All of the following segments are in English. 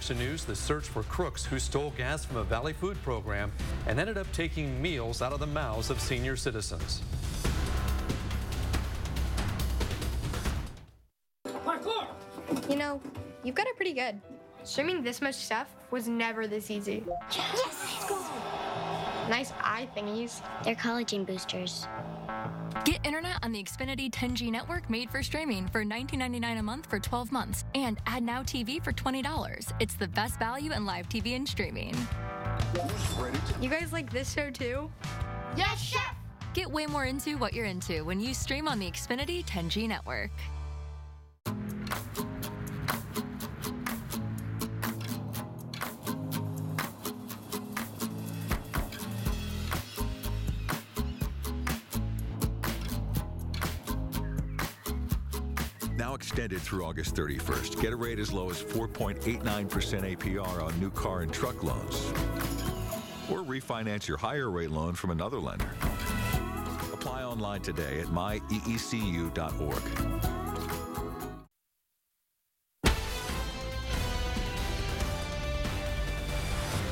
Action News, the search for crooks who stole gas from a Valley food program and ended up taking meals out of the mouths of senior citizens. You know, you've got it pretty good. Streaming this much stuff was never this easy. Yes! Let's go! Nice eye thingies. They're collagen boosters. Get internet on the Xfinity 10G network made for streaming for $19.99 a month for 12 months. And add Now TV for $20. It's the best value in live TV and streaming. You guys like this show too? Yes, chef! Get way more into what you're into when you stream on the Xfinity 10G network. Now extended through August 31st. Get a rate as low as 4.89% APR on new car and truck loans. Or refinance your higher rate loan from another lender. Apply online today at myeecu.org.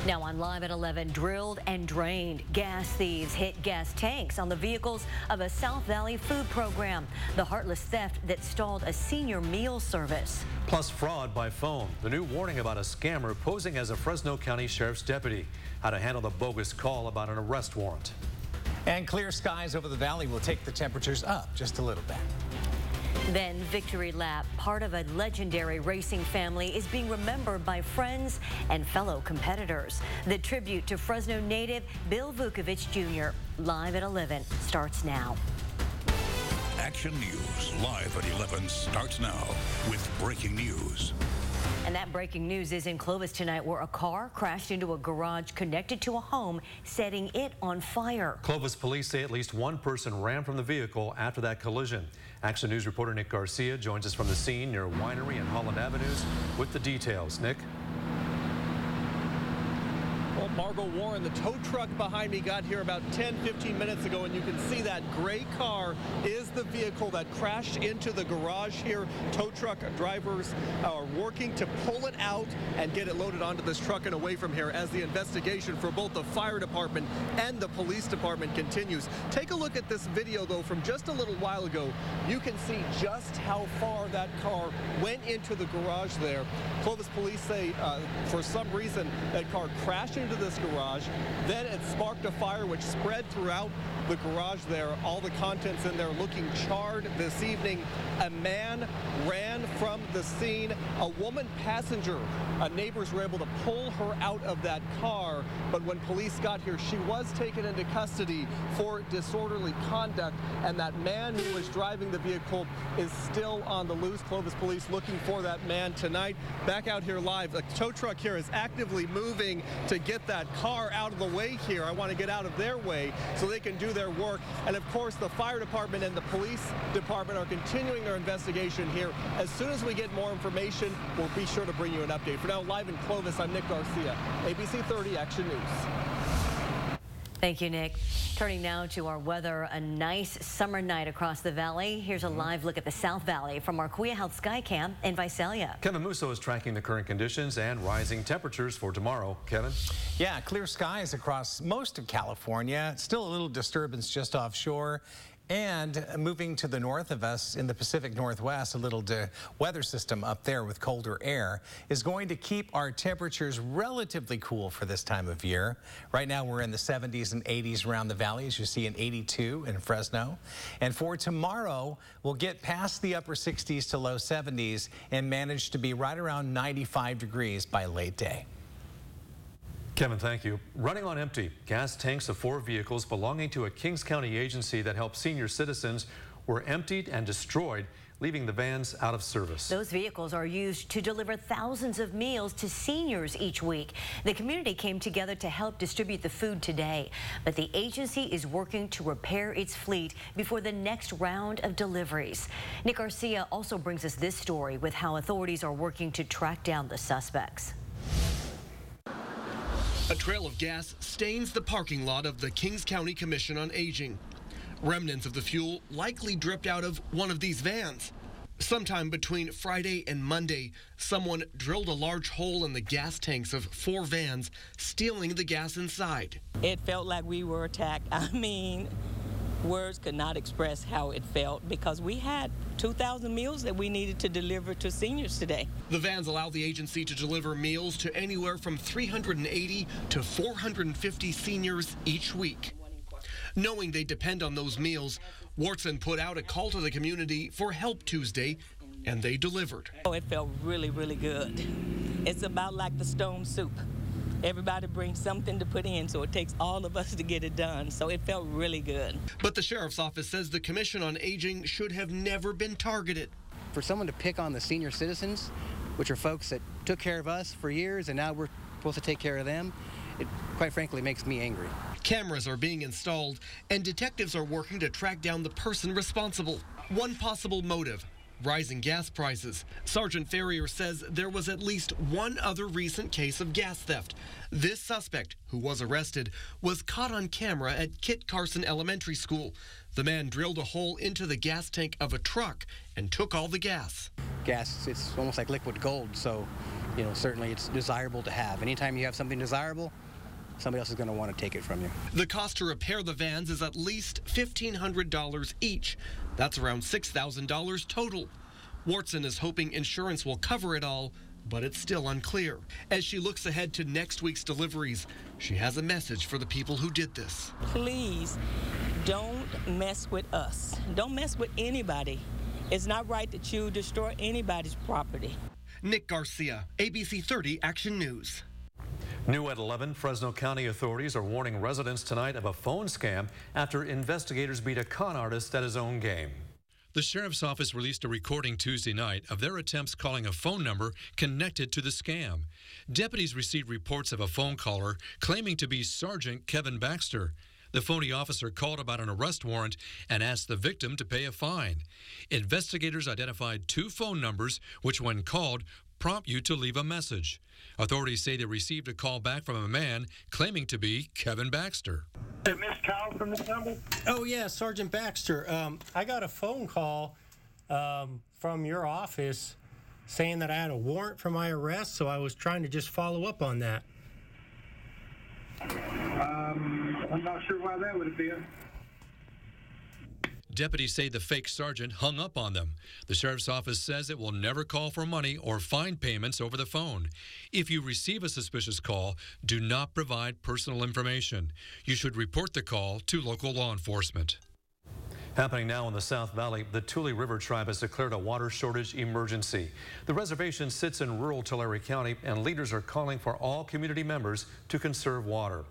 Now on Live at 11, drilled and drained. Gas thieves hit gas tanks on the vehicles of a South Valley food program. The heartless theft that stalled a senior meal service. Plus fraud by phone. The new warning about a scammer posing as a Fresno County Sheriff's deputy. How to handle the bogus call about an arrest warrant. And clear skies over the valley will take the temperatures up just a little bit. Then Victory Lap, part of a legendary racing family, is being remembered by friends and fellow competitors. The tribute to Fresno native Bill Vukovich Jr. Live at 11 starts now. Action News Live at 11 starts now with breaking news. And that breaking news is in Clovis tonight, where a car crashed into a garage connected to a home, setting it on fire. Clovis police say at least one person ran from the vehicle after that collision. Action News reporter Nick Garcia joins us from the scene near Winery and Holland Avenues with the details. Nick? Well, Margot Warren, the tow truck behind me got here about 10-15 minutes ago, and you can see that gray car is the vehicle that crashed into the garage here. Tow truck drivers are working to pull it out and get it loaded onto this truck and away from here as the investigation for both the fire department and the police department continues. Take a look at this video, though, from just a little while ago. You can see just how far that car went into the garage there. Clovis police say for some reason that car crashed into this garage, then it sparked a fire which spread throughout the garage there. All the contents in there looking charred this evening. A man ran from the scene. A woman passenger, neighbors were able to pull her out of that car, but when police got here, she was taken into custody for disorderly conduct, and that man who was driving the vehicle is still on the loose. Clovis police looking for that man tonight. Back out here live, the tow truck here is actively moving to get that car out of the way here. I want to get out of their way so they can do their work. And of course, the fire department and the police department are continuing their investigation here. As soon as we get more information, we'll be sure to bring you an update. For now, live in Clovis, I'm Nick Garcia, ABC 30 Action News. Thank you, Nick. Turning now to our weather, a nice summer night across the valley. Here's a live look at the South Valley from our Kuya Health Skycam in Visalia. Kevin Musso is tracking the current conditions and rising temperatures for tomorrow. Kevin? Yeah, clear skies across most of California. Still a little disturbance just offshore. And moving to the north of us in the Pacific Northwest, a little weather system up there with colder air is going to keep our temperatures relatively cool for this time of year. Right now we're in the 70s and 80s around the valley, as you see in 82 in Fresno. And for tomorrow, we'll get past the upper 60s to low 70s and manage to be right around 95 degrees by late day. Kevin, thank you. Running on empty, gas tanks of 4 vehicles belonging to a Kings County agency that helps senior citizens were emptied and destroyed, leaving the vans out of service. Those vehicles are used to deliver thousands of meals to seniors each week. The community came together to help distribute the food today, but the agency is working to repair its fleet before the next round of deliveries. Nick Garcia also brings us this story with how authorities are working to track down the suspects. A trail of gas stains the parking lot of the Kings County Commission on Aging. Remnants of the fuel likely dripped out of one of these vans. Sometime between Friday and Monday, someone drilled a large hole in the gas tanks of 4 vans, stealing the gas inside. It felt like we were attacked. I mean, words could not express how it felt because we had 2,000 meals that we needed to deliver to seniors today. The vans allow the agency to deliver meals to anywhere from 380 to 450 seniors each week. Knowing they depend on those meals, Wharton put out a call to the community for help Tuesday, and they delivered. Oh, it felt really, really good. It's about like the stone soup. Everybody brings something to put in, so it takes all of us to get it done. So it felt really good. But the sheriff's office says the Commission on Aging should have never been targeted. For someone to pick on the senior citizens, which are folks that took care of us for years, and now we're supposed to take care of them, it quite frankly makes me angry. Cameras are being installed, and detectives are working to track down the person responsible. One possible motive: rising gas prices. Sergeant Ferrier says there was at least one other recent case of gas theft. This suspect, who was arrested, was caught on camera at Kit Carson Elementary School. The man drilled a hole into the gas tank of a truck and took all the gas. Gas, it's almost like liquid gold, so, certainly it's desirable to have. Anytime you have something desirable, somebody else is going to want to take it from you. The cost to repair the vans is at least $1,500 each. That's around $6,000 total. Wharton is hoping insurance will cover it all, but it's still unclear. As she looks ahead to next week's deliveries, she has a message for the people who did this. Please don't mess with us. Don't mess with anybody. It's not right that you destroy anybody's property. Nick Garcia, ABC 30 Action News. New at 11, Fresno County authorities are warning residents tonight of a phone scam after investigators beat a con artist at his own game. The sheriff's office released a recording Tuesday night of their attempts calling a phone number connected to the scam. Deputies received reports of a phone caller claiming to be Sergeant Kevin Baxter. The phony officer called about an arrest warrant and asked the victim to pay a fine. Investigators identified 2 phone numbers which, when called, prompt you to leave a message. Authorities say they received a call back from a man claiming to be Kevin Baxter. Is Miss Kyle from this number? Oh, yeah, Sergeant Baxter. I got a phone call from your office saying that I had a warrant for my arrest, so I was trying to just follow up on that. I'm not sure why that would have been. Deputies say the fake sergeant hung up on them. The sheriff's office says it will never call for money or fine payments over the phone. If you receive a suspicious call, do not provide personal information. You should report the call to local law enforcement. Happening now in the South Valley, the Tule River Tribe has declared a water shortage emergency. The reservation sits in rural Tulare County, and leaders are calling for all community members to conserve water.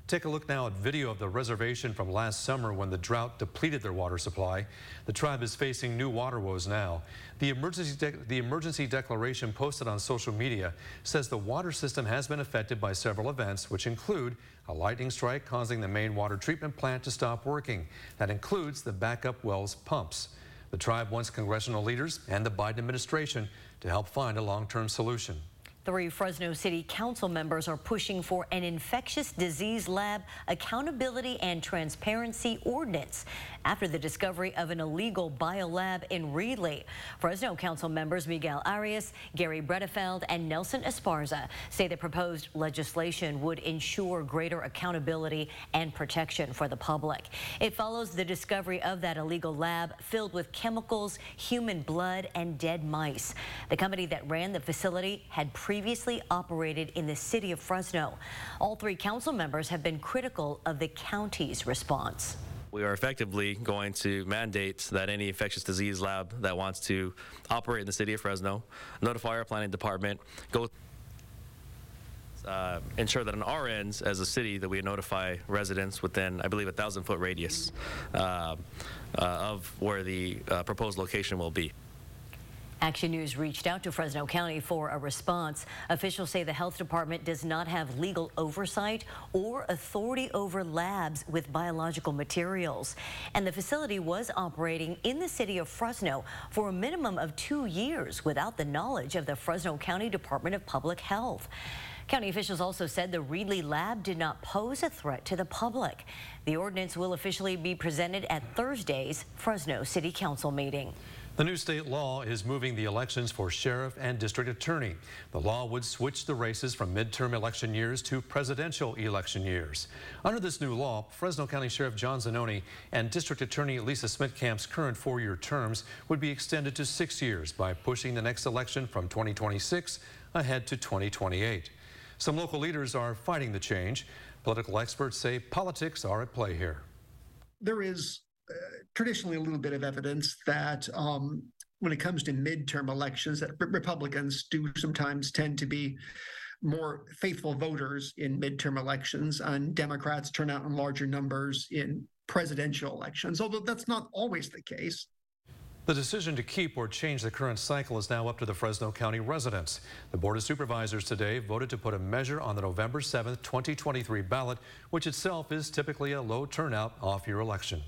Take a look now at video of the reservation from last summer when the drought depleted their water supply. The tribe is facing new water woes now. The emergency declaration posted on social media says the water system has been affected by several events, which include a lightning strike causing the main water treatment plant to stop working. That includes the backup wells pumps. The tribe wants congressional leaders and the Biden administration to help find a long-term solution. 3 Fresno City Council members are pushing for an infectious disease lab accountability and transparency ordinance after the discovery of an illegal biolab in Reedley. Fresno Council members Miguel Arias, Gary Bredefeld, and Nelson Esparza say the proposed legislation would ensure greater accountability and protection for the public. It follows the discovery of that illegal lab filled with chemicals, human blood, and dead mice. The company that ran the facility had previously operated in the city of Fresno. All 3 council members have been critical of the county's response. We are effectively going to mandate that any infectious disease lab that wants to operate in the city of Fresno notify our planning department, ensure that on our ends as a city that we notify residents within, I believe, a 1,000-foot radius of where the proposed location will be. Action News reached out to Fresno County for a response. Officials say the health department does not have legal oversight or authority over labs with biological materials. And the facility was operating in the city of Fresno for a minimum of 2 years without the knowledge of the Fresno County Department of Public Health. County officials also said the Reedley lab did not pose a threat to the public. The ordinance will officially be presented at Thursday's Fresno City Council meeting. The new state law is moving the elections for sheriff and district attorney. The law would switch the races from midterm election years to presidential election years. Under this new law, Fresno County Sheriff John Zanoni and District Attorney Lisa Smitkamp's current 4-year terms would be extended to 6 years by pushing the next election from 2026 ahead to 2028. Some local leaders are fighting the change. Political experts say politics are at play here. There is traditionally a little bit of evidence that when it comes to midterm elections, that Republicans do sometimes tend to be more faithful voters in midterm elections, and Democrats turn out in larger numbers in presidential elections, although that's not always the case. The decision to keep or change the current cycle is now up to the Fresno County residents. The Board of Supervisors today voted to put a measure on the November 7th, 2023 ballot, which itself is typically a low turnout off-year election.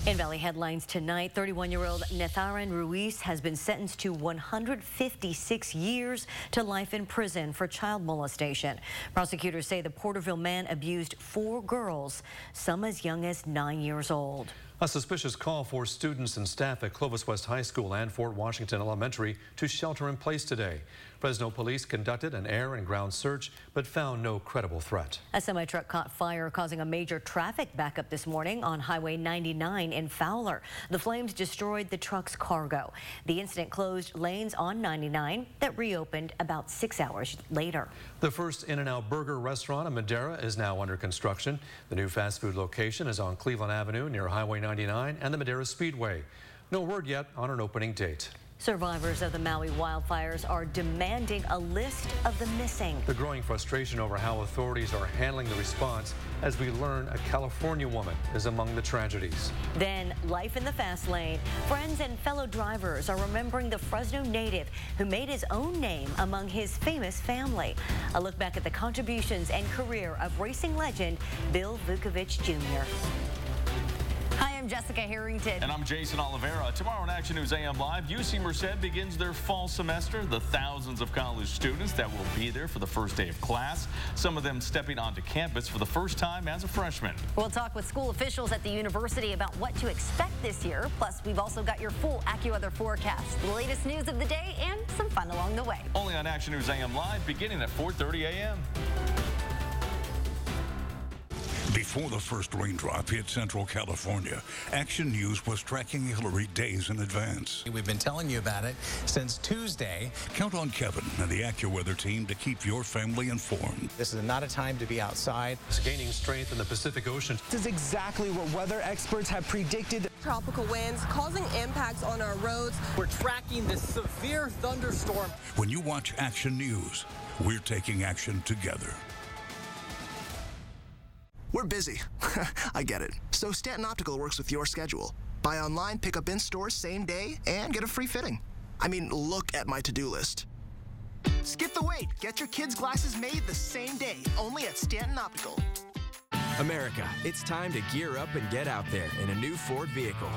In Valley headlines tonight, 31-year-old Netharan Ruiz has been sentenced to 156 years to life in prison for child molestation. Prosecutors say the Porterville man abused 4 girls, some as young as 9 years old. A suspicious call forced students and staff at Clovis West High School and Fort Washington Elementary to shelter in place today. Fresno police conducted an air and ground search but found no credible threat. A semi-truck caught fire, causing a major traffic backup this morning on Highway 99 in Fowler. The flames destroyed the truck's cargo. The incident closed lanes on 99 that reopened about 6 hours later. The first In-N-Out Burger restaurant in Madera is now under construction. The new fast food location is on Cleveland Avenue near Highway 99 and the Madera Speedway. No word yet on an opening date. Survivors of the Maui wildfires are demanding a list of the missing. The growing frustration over how authorities are handling the response as we learn a California woman is among the tragedies. Then life in the fast lane. Friends and fellow drivers are remembering the Fresno native who made his own name among his famous family. A look back at the contributions and career of racing legend Bill Vukovich Jr. Hi, I'm Jessica Harrington. And I'm Jason Oliveira. Tomorrow on Action News AM Live, UC Merced begins their fall semester. The thousands of college students that will be there for the first day of class. Some of them stepping onto campus for the first time as a freshman. We'll talk with school officials at the university about what to expect this year. Plus, we've also got your full AccuWeather forecast, the latest news of the day, and some fun along the way. Only on Action News AM Live, beginning at 4:30 a.m. Before the first raindrop hit Central California, Action News was tracking Hillary days in advance. We've been telling you about it since Tuesday. Count on Kevin and the AccuWeather team to keep your family informed. This is not a time to be outside. It's gaining strength in the Pacific Ocean. This is exactly what weather experts have predicted. Tropical winds causing impacts on our roads. We're tracking this severe thunderstorm. When you watch Action News, we're taking action together. We're busy. I get it. So Stanton Optical works with your schedule. Buy online, pick up in store same day, and get a free fitting. I mean, look at my to-do list. Skip the wait. Get your kids' glasses made the same day, only at Stanton Optical. America, it's time to gear up and get out there in a new Ford vehicle.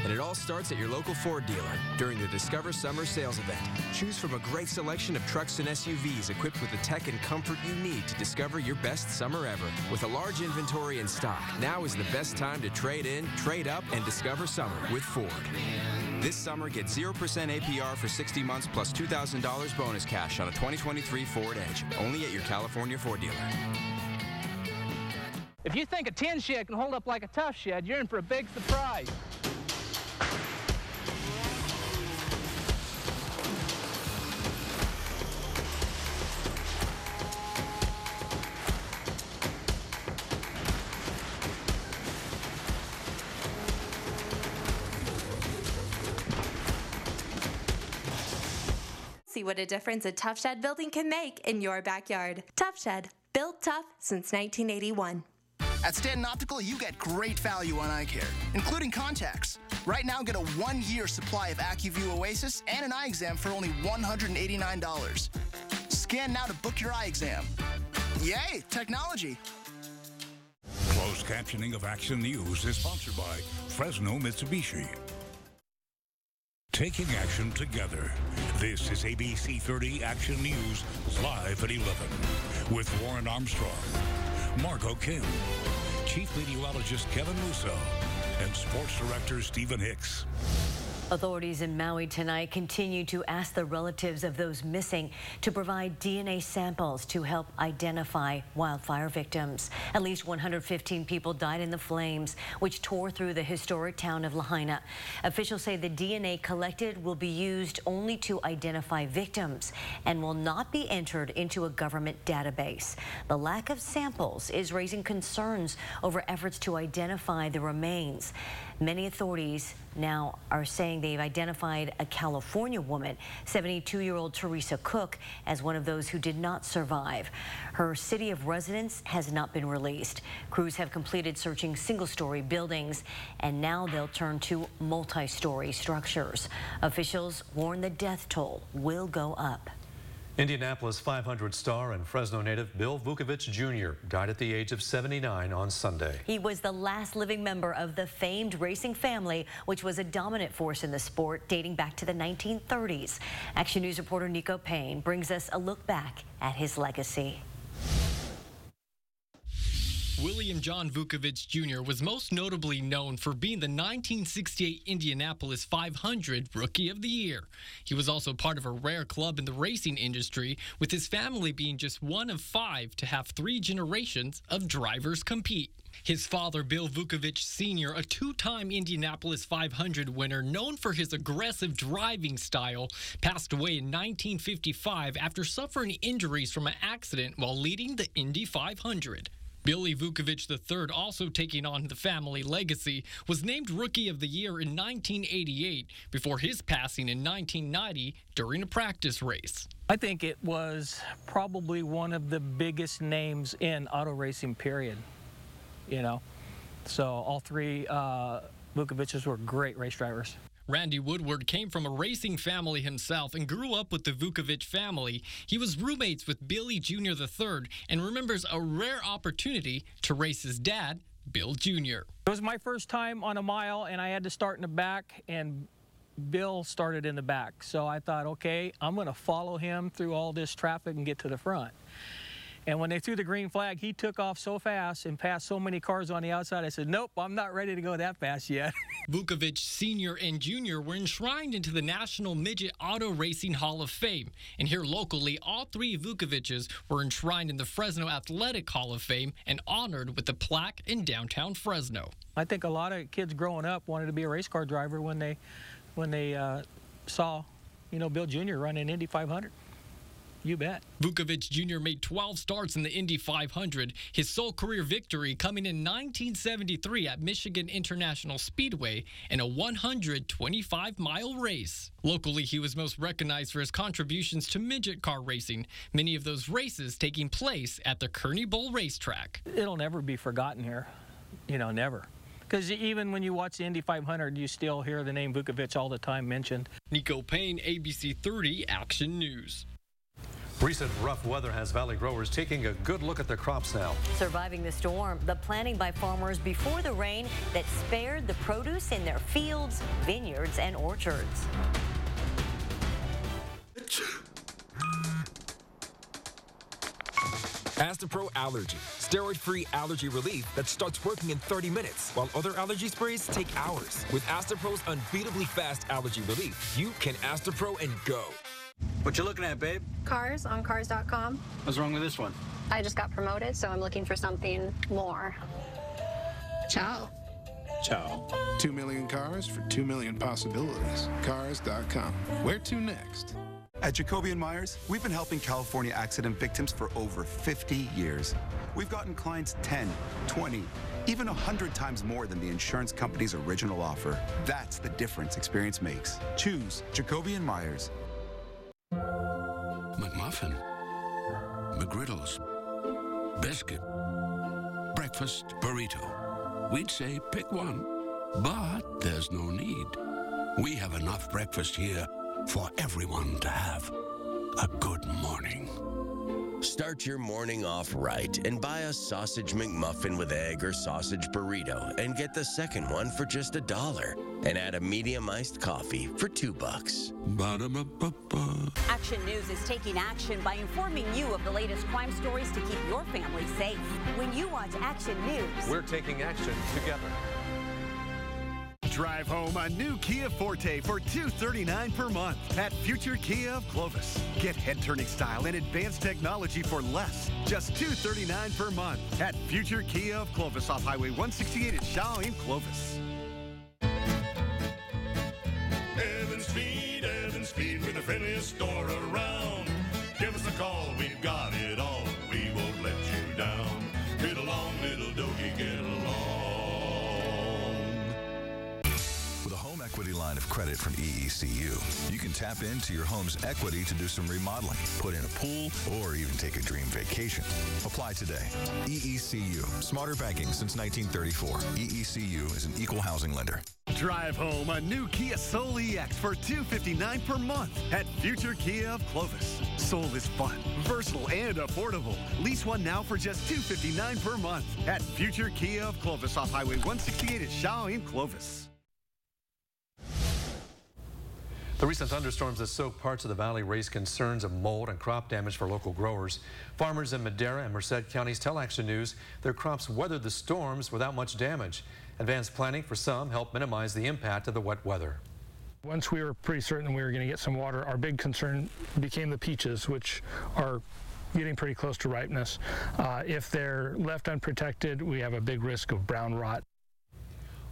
And it all starts at your local Ford dealer during the Discover Summer Sales Event. Choose from a great selection of trucks and SUVs equipped with the tech and comfort you need to discover your best summer ever. With a large inventory in stock, now is the best time to trade in, trade up, and discover summer with Ford. This summer, get 0% APR for 60 months plus $2,000 bonus cash on a 2023 Ford Edge. Only at your California Ford dealer. If you think a tin shed can hold up like a tough shed, you're in for a big surprise. See what a difference a Tough Shed building can make in your backyard. Tough Shed, built tough since 1981. At Stanton Optical, you get great value on eye care, including contacts. Right now, get a 1-year supply of AccuView Oasis and an eye exam for only $189. Scan now to book your eye exam. Yay, technology. Closed captioning of Action News is sponsored by Fresno Mitsubishi. Taking action together. This is ABC 30 Action News, live at 11, with Warren Armstrong, Margot Kim, Chief Meteorologist Kevin Musso, and Sports Director Stephen Hicks. Authorities in Maui tonight continue to ask the relatives of those missing to provide DNA samples to help identify wildfire victims. At least 115 people died in the flames, which tore through the historic town of Lahaina. Officials say the DNA collected will be used only to identify victims and will not be entered into a government database. The lack of samples is raising concerns over efforts to identify the remains. Many authorities now are saying they've identified a California woman, 72-year-old Teresa Cook, as one of those who did not survive. Her city of residence has not been released. Crews have completed searching single-story buildings, and now they'll turn to multi-story structures. Officials warn the death toll will go up. Indianapolis 500 star and Fresno native Bill Vukovich Jr. died at the age of 79 on Sunday. He was the last living member of the famed racing family, which was a dominant force in the sport dating back to the 1930s. Action News reporter Nico Payne brings us a look back at his legacy. William John Vukovich Jr. was most notably known for being the 1968 Indianapolis 500 Rookie of the Year. He was also part of a rare club in the racing industry, with his family being just one of 5 to have 3 generations of drivers compete. His father, Bill Vukovich Sr., a 2-time Indianapolis 500 winner known for his aggressive driving style, passed away in 1955 after suffering injuries from an accident while leading the Indy 500. Billy Vukovich III, also taking on the family legacy, was named Rookie of the Year in 1988 before his passing in 1990 during a practice race. I think it was probably one of the biggest names in auto racing, period. You know, so all 3 Vukoviches were great race drivers. Randy Woodward came from a racing family himself and grew up with the Vukovich family. He was roommates with Billy Jr. III and remembers a rare opportunity to race his dad, Bill Jr. It was my first time on a mile, and I had to start in the back, and Bill started in the back. So I thought, okay, I'm going to follow him through all this traffic and get to the front. And when they threw the green flag, he took off so fast and passed so many cars on the outside. I said, nope, I'm not ready to go that fast yet. Vukovich Sr. and Jr. were enshrined into the National Midget Auto Racing Hall of Fame. And here locally, all 3 Vukoviches were enshrined in the Fresno Athletic Hall of Fame and honored with a plaque in downtown Fresno. I think a lot of kids growing up wanted to be a race car driver when they saw, you know, Bill Jr. running Indy 500. You bet. Vukovich Jr. made 12 starts in the Indy 500, his sole career victory coming in 1973 at Michigan International Speedway in a 125-mile race. Locally, he was most recognized for his contributions to midget car racing, many of those races taking place at the Kearney Bowl racetrack. It'll never be forgotten here, you know, never. Because even when you watch the Indy 500, you still hear the name Vukovich all the time mentioned. Nico Payne, ABC 30 Action News. Recent rough weather has valley growers taking a good look at their crops now. Surviving the storm, the planning by farmers before the rain that spared the produce in their fields, vineyards, and orchards. Astapro Allergy, steroid-free allergy relief that starts working in 30 minutes, while other allergy sprays take hours. With Astapro's unbeatably fast allergy relief, you can Astapro and go. What you looking at, babe? Cars on cars.com. What's wrong with this one? I just got promoted, so I'm looking for something more. Ciao. Ciao. 2 million cars for 2 million possibilities. Cars.com. Where to next? At Jacoby & Myers, we've been helping California accident victims for over 50 years. We've gotten clients 10, 20, even 100 times more than the insurance company's original offer. That's the difference experience makes. Choose Jacoby & Myers. McMuffin, McGriddles, biscuit, breakfast burrito. We'd say pick one, but there's no need. We have enough breakfast here for everyone to have a good morning. Start your morning off right and buy a sausage McMuffin with egg or sausage burrito and get the second one for just $1 and add a medium iced coffee for $2. Ba-da-ba-ba-ba. Action News is taking action by informing you of the latest crime stories to keep your family safe. When you watch Action News, we're taking action together. Drive home a new Kia Forte for $239 per month at Future Kia of Clovis. Get head-turning style and advanced technology for less. Just $239 per month at Future Kia of Clovis off Highway 168 at Shaw in Clovis. Evans Feed, we're the friendliest store around. Give us a call, we've got it all. We won't let you down. Get along, little doggy, get along. With a home equity line of credit from EECU, you can tap into your home's equity to do some remodeling, put in a pool, or even take a dream vacation. Apply today. EECU, smarter banking since 1934. EECU is an equal housing lender. Drive home a new Kia Soul EX for $259 per month at Future Kia of Clovis. Soul is fun, versatile, and affordable. Lease one now for just $259 per month at Future Kia of Clovis off Highway 168 at Shaw in Clovis. The recent thunderstorms that soaked parts of the valley raised concerns of mold and crop damage for local growers. Farmers in Madera and Merced counties tell Action News their crops weathered the storms without much damage. Advanced planning for some helped minimize the impact of the wet weather. Once we were pretty certain we were going to get some water, our big concern became the peaches, which are getting pretty close to ripeness. If they're left unprotected, we have a big risk of brown rot.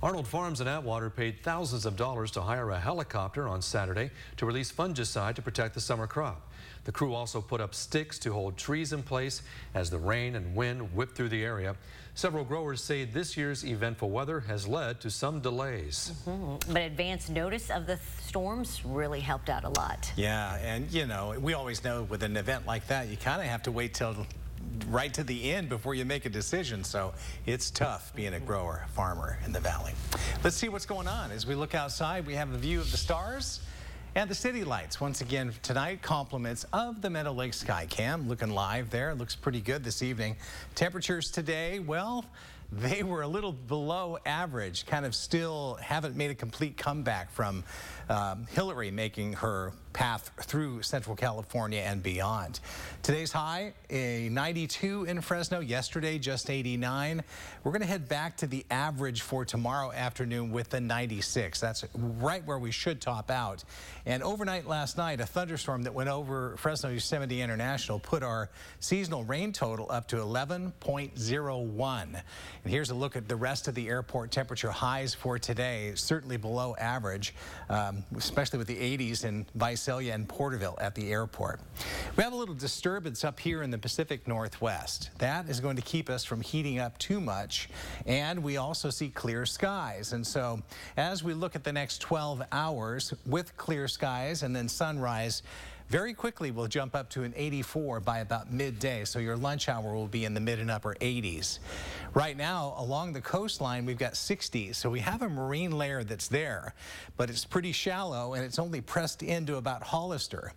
Arnold Farms in Atwater paid thousands of dollars to hire a helicopter on Saturday to release fungicide to protect the summer crop. The crew also put up sticks to hold trees in place as the rain and wind whipped through the area. Several growers say this year's eventful weather has led to some delays. But advance notice of the storms really helped out a lot. Yeah, and you know, we always know with an event like that, you kind of have to wait till right to the end before you make a decision. So it's tough being a grower, farmer in the valley. Let's see what's going on. As we look outside, we have a view of the stars and the city lights. Once again tonight, compliments of the Meadow Lake Sky Cam. Looking live there. It looks pretty good this evening. Temperatures today, well, they were a little below average, kind of still haven't made a complete comeback from Hillary making her path through Central California and beyond. Today's high, a 92 in Fresno. Yesterday, just 89. We're going to head back to the average for tomorrow afternoon with the 96. That's right where we should top out. And overnight last night, a thunderstorm that went over Fresno Yosemite International put our seasonal rain total up to 11.01. And here's a look at the rest of the airport temperature highs for today, certainly below average, especially with the 80s in Visalia and Porterville at the airport. We have a little disturbance up here in the Pacific Northwest. That is going to keep us from heating up too much, and we also see clear skies. And so as we look at the next 12 hours with clear skies and then sunrise, very quickly we'll jump up to an 84 by about midday, so your lunch hour will be in the mid and upper 80s. Right now, along the coastline, we've got 60s, so we have a marine layer that's there, but it's pretty shallow and it's only pressed into about Hollister.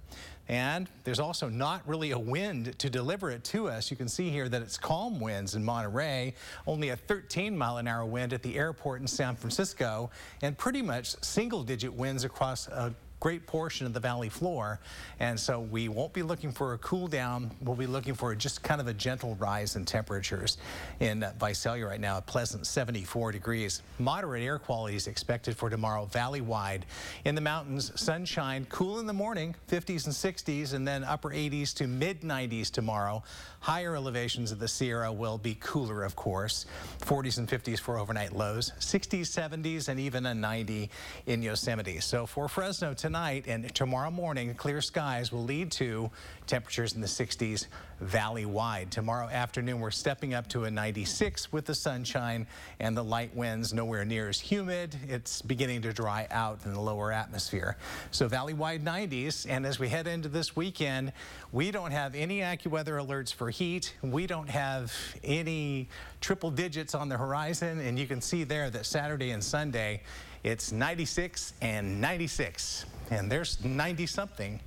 And there's also not really a wind to deliver it to us. You can see here that it's calm winds in Monterey, only a 13-mile-an-hour wind at the airport in San Francisco, and pretty much single-digit winds across a great portion of the valley floor. And so we won't be looking for a cool down. We'll be looking for just kind of a gentle rise in temperatures. In Visalia right now, a pleasant 74 degrees. Moderate air quality is expected for tomorrow valley-wide. In the mountains, sunshine, cool in the morning, 50s and 60s, and then upper 80s to mid-90s tomorrow. Higher elevations of the Sierra will be cooler, of course. 40s and 50s for overnight lows, 60s, 70s, and even a 90 in Yosemite. So for Fresno tonight and tomorrow morning, clear skies will lead to temperatures in the 60s valley-wide. Tomorrow afternoon, we're stepping up to a 96 with the sunshine and the light winds nowhere near as humid. It's beginning to dry out in the lower atmosphere. So valley-wide 90s, and as we head into this weekend, we don't have any AccuWeather alerts for heat. We don't have any triple digits on the horizon, and you can see there that Saturday and Sunday, it's 96 and 96, and there's 90-something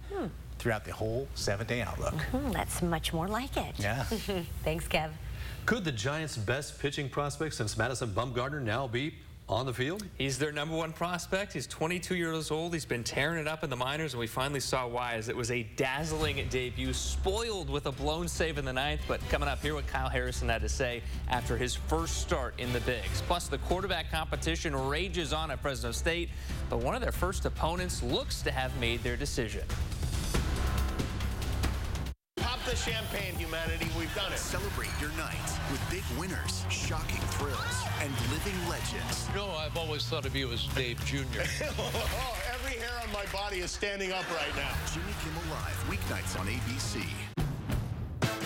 throughout the whole 7-day outlook. That's much more like it. Yeah. Thanks, Kev. Could the Giants' best pitching prospect since Madison Bumgarner now be On the field? He's their #1 prospect. He's 22 years old. He's been tearing it up in the minors, and we finally saw why, as it was a dazzling debut, spoiled with a blown save in the 9th. But coming up, hear what Kyle Harrison had to say after his first start in the bigs. Plus, the quarterback competition rages on at Fresno State, but one of their first opponents looks to have made their decision. Pop the champagne, humanity. We've done it. Celebrate your night with big winners, shocking thrills, and living legends. You know, I've always thought of you as Dave Jr. Oh, every hair on my body is standing up right now. Jimmy Kimmel Live, weeknights on ABC.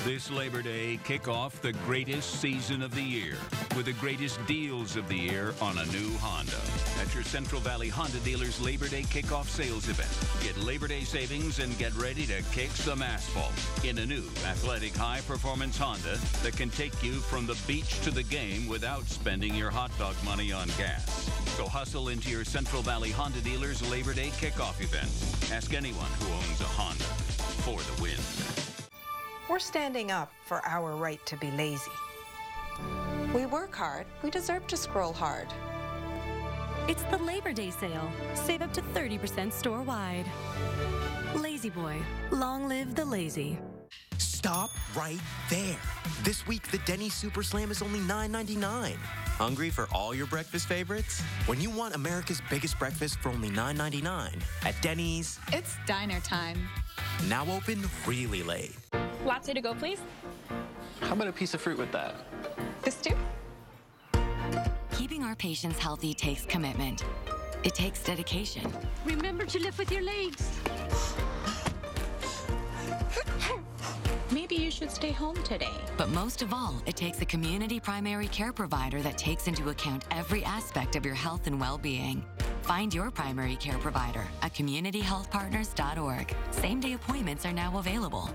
This Labor Day, kick off the greatest season of the year with the greatest deals of the year on a new Honda. At your Central Valley Honda dealer's Labor Day kickoff sales event. Get Labor Day savings and get ready to kick some asphalt in a new athletic high-performance Honda that can take you from the beach to the game without spending your hot dog money on gas. So hustle into your Central Valley Honda dealer's Labor Day kickoff event. Ask anyone who owns a Honda for the win. We're standing up for our right to be lazy. We work hard. We deserve to scroll hard. It's the Labor Day sale. Save up to 30% store-wide. Lazy Boy. Long live the lazy. Stop right there. This week, the Denny's Super Slam is only $9.99. Hungry for all your breakfast favorites? When you want America's biggest breakfast for only $9.99 at Denny's, it's diner time. Now open really late. Latte to go, please. How about a piece of fruit with that? This too? Keeping our patients healthy takes commitment. It takes dedication. Remember to lift with your legs. Maybe you should stay home today. But most of all, it takes a community primary care provider that takes into account every aspect of your health and well-being. Find your primary care provider at communityhealthpartners.org. Same-day appointments are now available.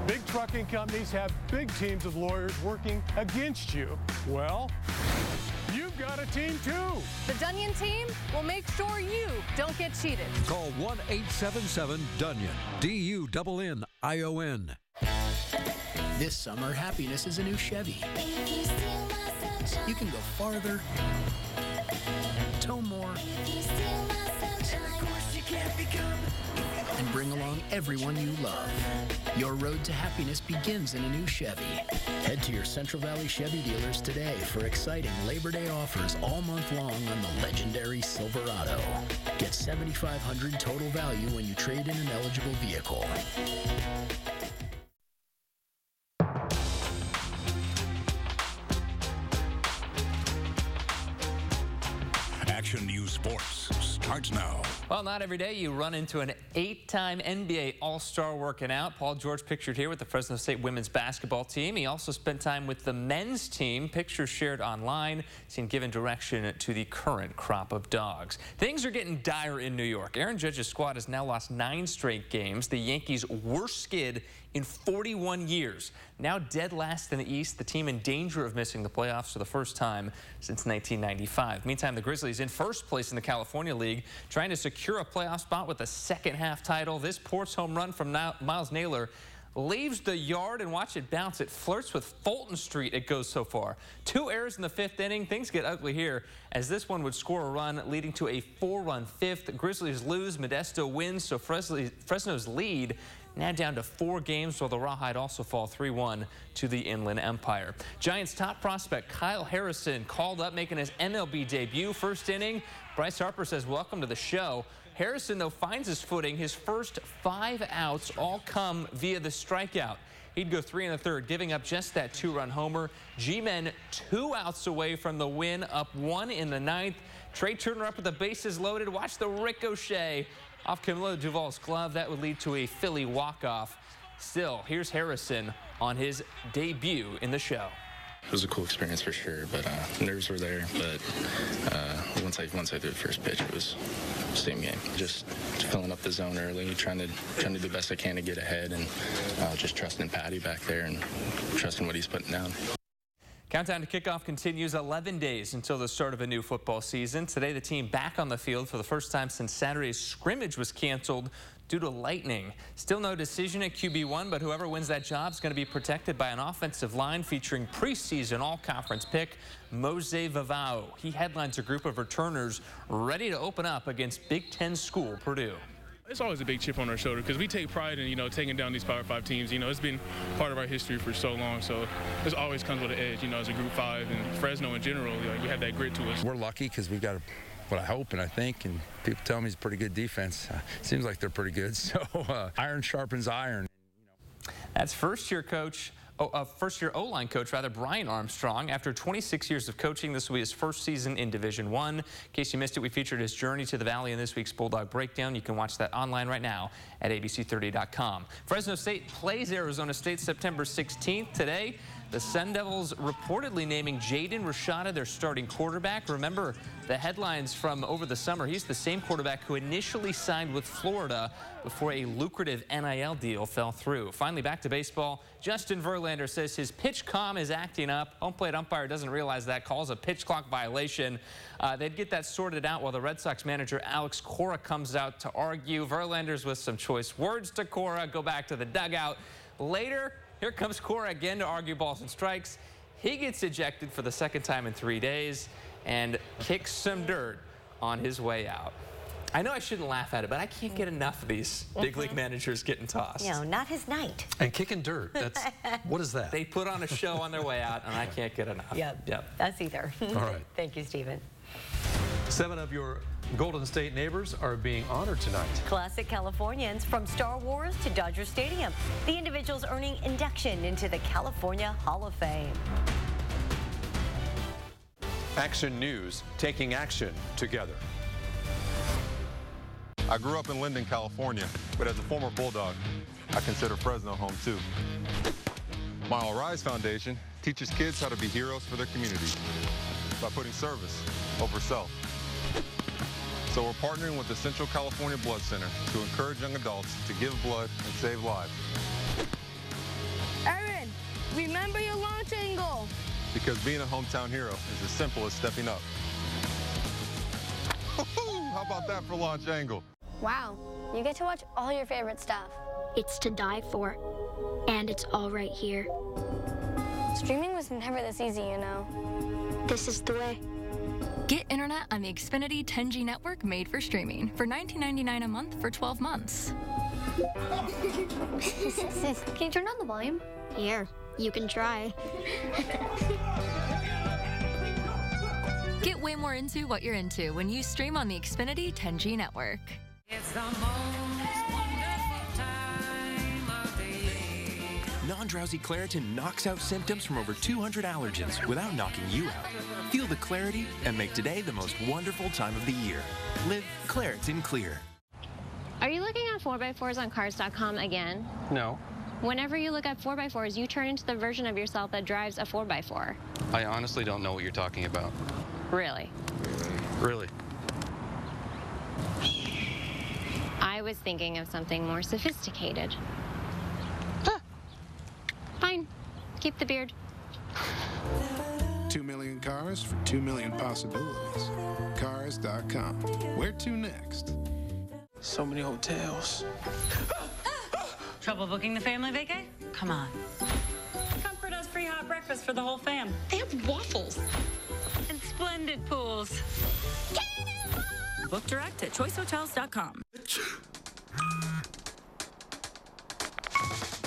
Big trucking companies have big teams of lawyers working against you. Well, you've got a team too. The Dunyan team will make sure you don't get cheated. Call 1-877-DUNYON. DUNNION. This summer, happiness is a new Chevy. You can go farther, tow more, and bring along everyone you love. Your road to happiness begins in a new Chevy. Head to your Central Valley Chevy dealers today for exciting Labor Day offers all month long on the legendary Silverado. Get $7,500 total value when you trade in an eligible vehicle. Action News Sports starts now. Well, not every day you run into an 8-time NBA All-Star working out. Paul George pictured here with the Fresno State women's basketball team. He also spent time with the men's team. Pictures shared online seem given direction to the current crop of dogs. Things are getting dire in New York. Aaron Judge's squad has now lost 9 straight games. The Yankees' worst skid in 41 years. Now dead last in the East, the team in danger of missing the playoffs for the first time since 1995. Meantime, the Grizzlies in first place in the California League, trying to secure a playoff spot with a second-half title. This Ports home run from Miles Naylor leaves the yard, and watch it bounce. It flirts with Fulton Street, it goes so far. 2 errors in the 5th inning. Things get ugly here as this one would score a run, leading to a 4-run 5th. Grizzlies lose, Modesto wins, so Fresno's lead now down to 4 games, while the Rawhide also fall 3-1 to the Inland Empire. Giants top prospect Kyle Harrison called up, making his MLB debut. First inning, Bryce Harper says, welcome to the show. Harrison, though, finds his footing. His first 5 outs all come via the strikeout. He'd go 3 1/3, giving up just that 2-run homer. G-Men 2 outs away from the win, up 1 in the 9th. Trey Turner up with the bases loaded. Watch the ricochet off Camilo Duvall's glove. That would lead to a Philly walk-off. Still, here's Harrison on his debut in the show. It was a cool experience for sure, but nerves were there. But once I threw the first pitch, it was same game. Just filling up the zone early, trying to do the best I can to get ahead, and just trusting Patty back there and trusting what he's putting down. Countdown to kickoff continues 11 days until the start of a new football season. Today, the team back on the field for the first time since Saturday's scrimmage was canceled due to lightning. Still no decision at QB1, but whoever wins that job is going to be protected by an offensive line featuring preseason all-conference pick Mose Vavao. He headlines a group of returners ready to open up against Big Ten school Purdue. It's always a big chip on our shoulder because we take pride in, taking down these Power 5 teams. It's been part of our history for so long, so it always comes with an edge, as a Group 5 and Fresno in general. We have that grit to us. We're lucky because we've got what I hope and I think, and people tell me it's a pretty good defense. Seems like they're pretty good, so iron sharpens iron. That's first-year O-line coach, Brian Armstrong. After 26 years of coaching, this will be his first season in Division I. In case you missed it, we featured his journey to the Valley in this week's Bulldog Breakdown. You can watch that online right now at abc30.com. Fresno State plays Arizona State September 16th. Today, the Sun Devils reportedly naming Jaden Rashada their starting quarterback. Remember the headlines from over the summer. He's the same quarterback who initially signed with Florida before a lucrative NIL deal fell through. Finally, back to baseball. Justin Verlander says his pitch comm is acting up. Home plate umpire doesn't realize that, calls a pitch clock violation. They'd get that sorted out while the Red Sox manager Alex Cora comes out to argue. Verlander's with some choice words to Cora. Go back to the dugout. Later, here comes Cora again to argue balls and strikes. He gets ejected for the second time in 3 days and kicks some dirt on his way out. I know I shouldn't laugh at it, but I can't get enough of these big league managers getting tossed. Not his night. And kicking dirt, what is that? They put on a show on their way out, and I can't get enough. Yep. That's either. All right. Thank you, Stephen. 7 of your Golden State neighbors are being honored tonight. Classic Californians from Star Wars to Dodger Stadium. The individuals earning induction into the California Hall of Fame. Action News, taking action together. I grew up in Linden, California, but as a former Bulldog, I consider Fresno home too. My All Rise Foundation teaches kids how to be heroes for their community by putting service over self. So we're partnering with the Central California Blood Center to encourage young adults to give blood and save lives. Erin, remember your launch angle. Because being a hometown hero is as simple as stepping up. How about that for launch angle? Wow, you get to watch all your favorite stuff. It's to die for, and it's all right here. Streaming was never this easy, This is the way. Get internet on the Xfinity 10G network made for streaming for $19.99 a month for 12 months. Can you turn on the volume? Here, you can try. Get way more into what you're into when you stream on the Xfinity 10G network. It's the most wonderful time of the year. Non-drowsy Claritin knocks out symptoms from over 200 allergens without knocking you out. Feel the clarity and make today the most wonderful time of the year. Live Claritin Clear. Are you looking at 4x4s on cars.com again? No. Whenever you look at 4x4s, you turn into the version of yourself that drives a 4x4. I honestly don't know what you're talking about. Really? Really? I was thinking of something more sophisticated. Fine. Keep the beard. 2 million cars for 2 million possibilities. Cars.com. Where to next? So many hotels. Trouble booking the family vacay? Come on. Comfort does free hot breakfast for the whole fam. They have waffles. And splendid pools. Book direct at choicehotels.com.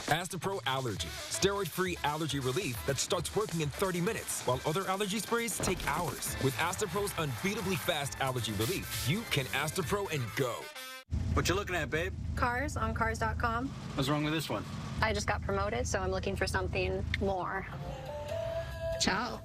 Astapro Allergy. Steroid-free allergy relief that starts working in 30 minutes, while other allergy sprays take hours. With Astapro's unbeatably fast allergy relief, you can Astapro and go. What you looking at, babe? Cars on cars.com. What's wrong with this one? I just got promoted, so I'm looking for something more. Ciao.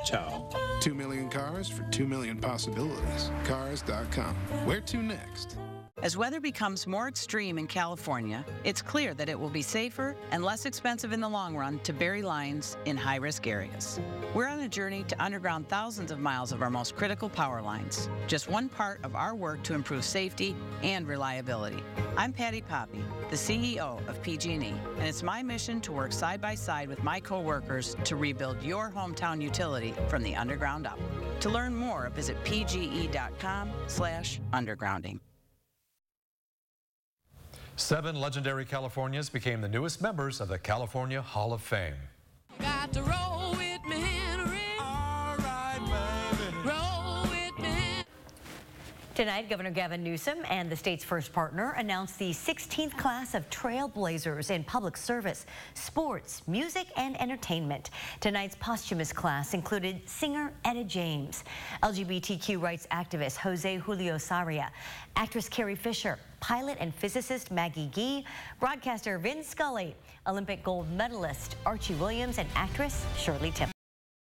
Ciao. 2 million cars for 2 million possibilities. Cars.com. Where to next? As weather becomes more extreme in California, it's clear that it will be safer and less expensive in the long run to bury lines in high-risk areas. We're on a journey to underground thousands of miles of our most critical power lines, just one part of our work to improve safety and reliability. I'm Patty Poppy, the CEO of PG&E, and it's my mission to work side by side with my co-workers to rebuild your hometown utility from the underground up. To learn more, visit pge.com/undergrounding. 7 legendary Californians became the newest members of the California Hall of Fame. Got to roll with me, Henry. All right, baby. Roll with me. Tonight, Governor Gavin Newsom and the state's first partner announced the 16th class of Trailblazers in public service, sports, music, and entertainment. Tonight's posthumous class included singer Etta James, LGBTQ rights activist Jose Julio Sarria, actress Carrie Fisher, pilot and physicist Maggie Gee, broadcaster Vin Scully, Olympic gold medalist Archie Williams, and actress Shirley Temple.